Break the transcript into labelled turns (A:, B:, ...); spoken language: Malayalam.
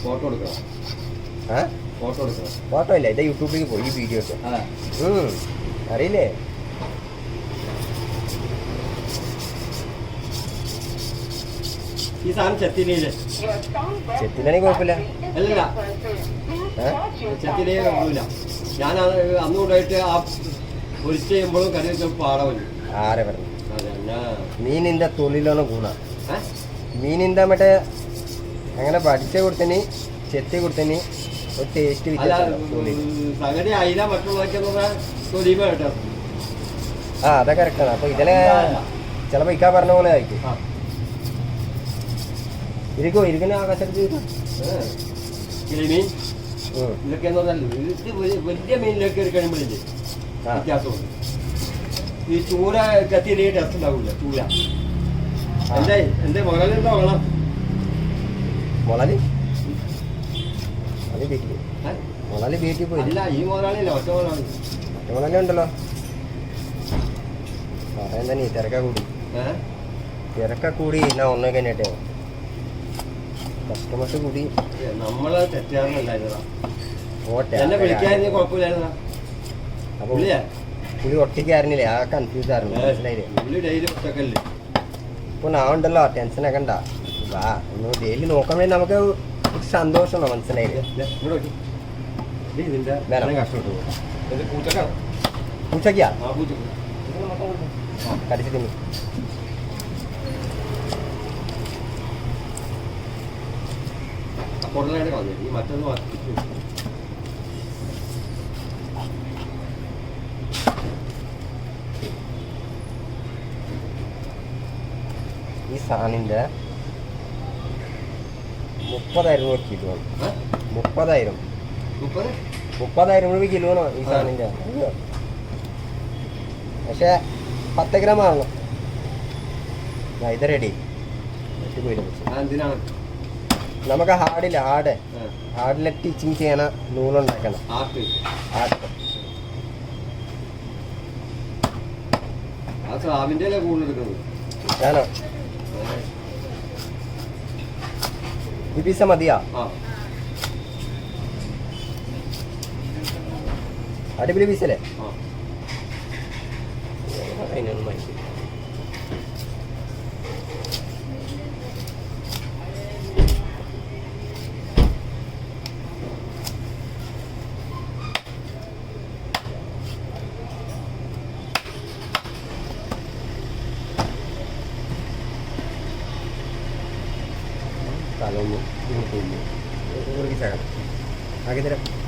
A: ഫോട്ടോ എടുക്കണം. ഫോട്ടോ എടുക്കണം.
B: ഫോട്ടോ ഇല്ല, ഇത് യൂട്യൂബിലേക്ക് പോയി ഈ വീഡിയോസ്. അറിയില്ലേ?
A: ഈ സാധനം ചെത്തിനയില്
B: ചെത്തിനാണെങ്കിൽ കുഴപ്പമില്ല.
A: അല്ലല്ല, ചെത്തിനേ കുഴപ്പമില്ല. ഞാൻ അന്ന് കൊണ്ടുപോയിട്ട് ആ പൊരിച്ച് ചെയ്യുമ്പോഴും കറി വെച്ചപ്പോൾ പാടവല്ലോ.
B: ആരെ പറഞ്ഞു? മീനിന്റെ തൊഴിലാണ് ഗുണ. മീനിന്റെ മറ്റേ അങ്ങനെ പഠിച്ച കൊടുത്തനി ചെത്തി കൊടുത്തനി ഒരു ടേസ്റ്റ്
A: സംഗതി അയില മറ്റുള്ളതൊക്കെ തൊലിമ കേട്ടോ.
B: അതൊക്കെ കറക്റ്റാണ്. അപ്പൊ ഇതിനെ ചിലപ്പോ ഇക്കാ പറഞ്ഞ പോലെ ആയിരിക്കും. ഇരിക്കുന്ന ആകാശത്ത്
A: കിളിമീൻ ഇതൊക്കെ എന്ന് പറഞ്ഞാൽ ഇത് വലിയ മീനിലൊക്കെ ഒരു കഴിയുമ്പോഴില്ലേ വ്യത്യാസമുണ്ട്. ഈ ചൂര കത്തിയിലേ ടേസ്റ്റ് ഉണ്ടാവില്ല. ചൂര എന്റെ മുളകെന്താ വേണം?
B: മുളക് വീട്ടിൽ പോയി.
A: അല്ല, ഈ മുതലാളിയല്ല, ഒറ്റ മുതലാളി.
B: ഒറ്റ മുതലാളി ഉണ്ടല്ലോ. പറയാൻ തന്നെ തിരക്ക കൂടി എന്നാ ഒന്നേ കഴിഞ്ഞിട്ടേ കസ്റ്റമേഴ്സ് കൂടി.
A: നമ്മള് തെറ്റാണെന്നല്ലായിരുന്നാ
B: ഓട്ടെ
A: എന്നെ വിളിക്കാതിരുന്ന കുഴപ്പമില്ലായിരുന്നാ.
B: അപ്പൊ പുളി ഒട്ടിക്കായിരുന്നില്ലേ? ആ കൺഫ്യൂസ് ആയിരുന്നു. മനസ്സിലായില്ലേ? ഇപ്പൊ ഞാൻ ഉണ്ടല്ലോ, ടെൻഷനൊക്കെ ഉണ്ടാ. വാ ഒന്ന് ഡെയിലി നോക്കാൻ വേണ്ടി നമുക്ക് സന്തോഷമാണോ? മനസ്സിലായില്ലേ? പൂച്ചക്കാ കടിച്ചിട്ട് ഈ സാധനത്തിന്റെ 30,000 രൂപ കിലോ. 30,000 രൂപ കിലോ ആണോ ഈ സാധനത്തിന്റെ? പക്ഷെ 10 ഗ്രാം ആണല്ലോ. ഇത് റെഡി. നമുക്ക് ഹാർഡില്ല, ഹാർഡിലെ ടീച്ചിങ് ചെയ്യണ നൂലുണ്ടാക്കണം. ഞാനോ ഈ പീസ മതിയാ? അടിപൊളി പീസല്ലേ? അതിനൊന്നും മതി. Kalau mau, ini, ini, ini, ini, ini, ini, ini, ini, ini,